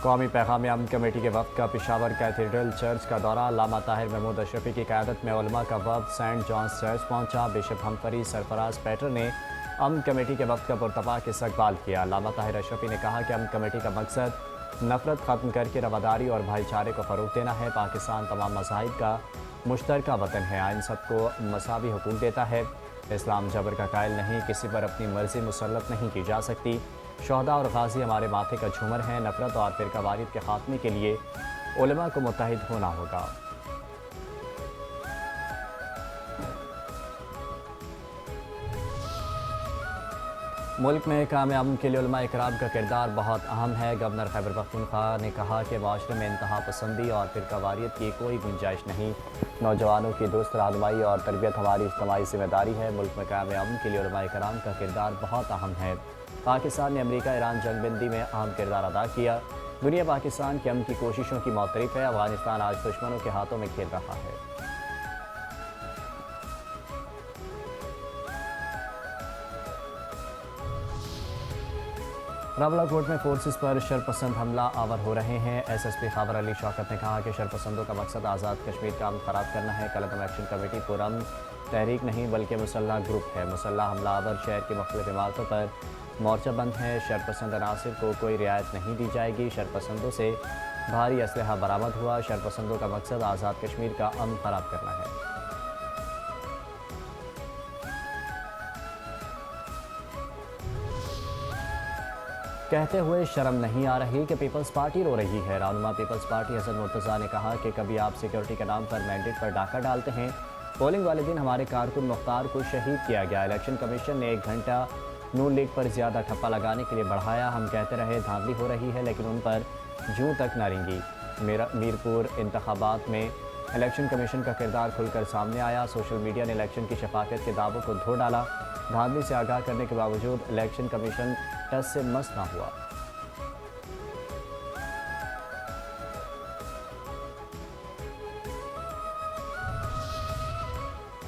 कौमी पैगाम अमन कमेटी के वफ़द का पेशावर कैथेड्रल चर्च का दौरा। अल्लामा ताहिर महमूद अशरफी की क़यादत में उलमा का वफ़द सेंट जॉन्स चर्च पहुंचा। बिशप हमफरी सरफराज पैटर ने अमन कमेटी के वफ़द का पुरतपा के इस्तकबाल किया। अल्लामा ताहिर अशरफी ने कहा कि अमन कमेटी का मकसद नफरत ख़त्म करके रवादारी और भाईचारे को फ़रोग़ देना है। पाकिस्तान तमाम मज़ाहिब का मुश्तरका वतन है। आइन सबको मसावी हुकूक देता है। इस्लाम जबर का कायल नहीं, किसी पर अपनी मर्जी मुसल्लत नहीं की जा सकती। शहदा और गाजी हमारे माथे का झूमर हैं। नफरत और फ़िरकावारियत के खात्मे के लिए उलमा को मुत्तहिद होना होगा। मुल्क में काम अमन के लिए उलमा इकराम का किरदार बहुत अहम है। गवर्नर खैबर पख्तूनख्वा ने कहा कि माशरे में इंतहा पसंदी और फ़िरकावारियत की कोई गुंजाइश नहीं। नौजवानों की दुरुस्त रहनुमाई और तरबियत हमारी इज्तिमाई जिम्मेदारी है। मुल्क में काम अमन के लिए उलमा इकराम का किरदार बहुत अहम है। पाकिस्तान ने अमेरिका ईरान जंगबंदी में अहम किरदार अदा किया। दुनिया पाकिस्तान के अमन की कोशिशों की मौतरफ है। अफगानिस्तान आज दुश्मनों के हाथों में खेल रहा है। रावलाकोट में फोर्सेस पर शरपसंद हमला आवर हो रहे हैं। SSP खबर अली शौकत ने कहा कि शरपसंदों का मकसद आज़ाद कश्मीर का अमन खराब करना है। कलदम एक्शन कमेटी पुरअमन तहरीक नहीं बल्कि मुसल्ह ग्रुप है। मुसल्ह हमलावर शहर की मुख्तलिफ इमारतों पर मोर्चा बंद है। शरपसंद अनासिर को कोई रियायत नहीं दी जाएगी। शरपसंदों से भारी असलहा बरामद हुआ। शरपसंदों का मकसद आज़ाद कश्मीर का अमन खराब करना है। कहते हुए शर्म नहीं आ रही कि पीपल्स पार्टी रो रही है। रहनुमा पीपल्स पार्टी हसन मुर्तज़ा ने कहा कि कभी आप सिक्योरिटी के नाम पर मैंडेट पर डाका डालते हैं। पोलिंग वाले दिन हमारे कारकुन मुख्तार को शहीद किया गया। इलेक्शन कमीशन ने 1 घंटा नून लीग पर ज़्यादा ठप्पा लगाने के लिए बढ़ाया। हम कहते रहे धांधली हो रही है, लेकिन उन पर जूं तक न रेंगी। मीरपुर इंतखाबात में इलेक्शन कमीशन का किरदार खुलकर सामने आया। सोशल मीडिया ने इलेक्शन की शफाकत के दावों को धो डाला। धांधली से आगाह करने के बावजूद इलेक्शन कमीशन टस से मस ना हुआ।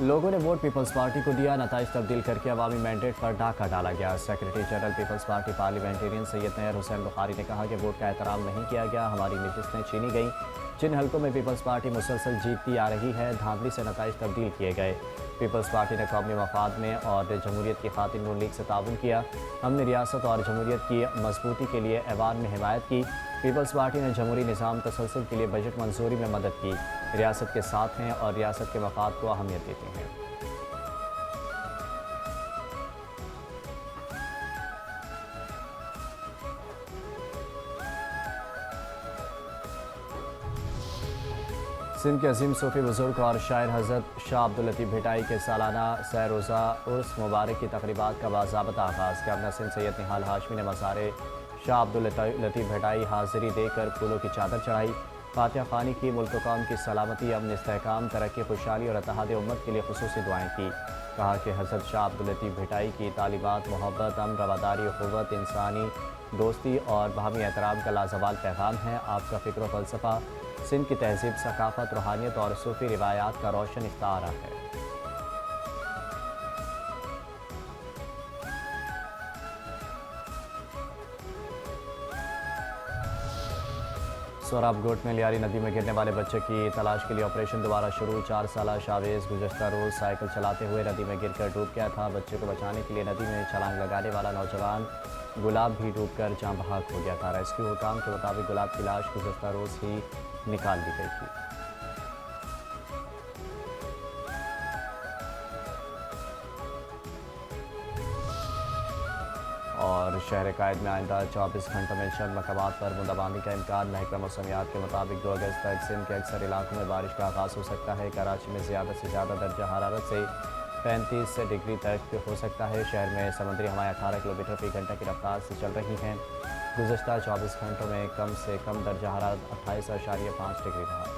लोगों ने वोट पीपल्स पार्टी को दिया। नताइज तब्दील करके अवामी मैंडेट पर डाका डाला गया। Secretary general Peoples Party parliamentarian Syed Nayyar Hussain Bukhari ने कहा कि वोट का एहतराम नहीं किया गया। हमारी नशिस्तें छीनी गई। जिन हलकों में पीपल्स पार्टी मुसलसल जीतती आ रही है, धांधली से नताइज तब्दील किए गए। पीपल्स पार्टी ने कौमी मफाद में और जमहूरियत की खातिर नून लीग से ताउन किया। हमने रियासत और जमहूरियत की मजबूती के लिए ऐवान में हिमायत की। पीपल्स पार्टी ने जमहूरी निज़ाम तसलसल के लिए बजट मंजूरी में मदद की। रियासत के साथ हैं और रियासत के मफाद को अहमियत देते हैं। सिंध के अजीम सूफी बुजुर्ग और शायर हज़रत शाह अब्दुल लतीफ़ भिटाई के सालाना सह रोज़ा उर्स मुबारक की तकरीबात का बाज़ाबता आगाज़। गवर्नर सिंध सैयद निहाल हाशमी ने मज़ार शाह अब्दुल लतीफ़ भिटाई हाज़िरी देकर फूलों की चादर चढ़ाई। फातिहा ख़ानी की। मुल्क कौम की सलामती, अमन, इस्तेहकाम, तरक्की, खुशहाली और इत्तेहाद उम्मत के लिए खुसूसी दुआएँ की। कहा कि हज़रत शाह अब्दुल लतीफ़ भिटाई की तालीमात मोहब्बत, अमन, रवादारी, उख़ुव्वत, इंसानी दोस्ती और बाहमी एहतराम का लाजवाल पैगाम है। आपका फ़िक्र व फ़लसफ़ा सिंध की तहज़ीब, सकाफ़त, रूहानियत और सूफ़ी रिवायात का रोशन इस्तारा है। सोराबगोट में लियारी नदी में गिरने वाले बच्चे की तलाश के लिए ऑपरेशन दोबारा शुरू। 4 साला शावेज गुज़श्ता रोज़ साइकिल चलाते हुए नदी में गिरकर डूब गया था। बच्चे को बचाने के लिए नदी में छलांग लगाने वाला नौजवान गुलाब भी डूबकर जाँ बहक हो गया था। रेस्क्यू हुकाम के मुताबिक गुलाब की लाश गुज़श्ता रोज़ ही निकाल दी गई थी। और शहर कायद में आइंदा 24 घंटों में चंद मकामात पर बूंदाबांदी का इम्कान। महकमा मौसमियात के मुताबिक 2 अगस्त तक सिंध के अक्सर इलाकों में बारिश का आगाज़ हो सकता है। कराची में ज़्यादा से ज़्यादा दर्जा हरारत से 35 डिग्री तक हो सकता है। शहर में समुद्री हवाएं 18 किलोमीटर फी घंटे की रफ्तार से चल रही हैं। गुज़श्ता 24 घंटों में कम से कम दर्जा हरारत 28.5 डिग्री रहा।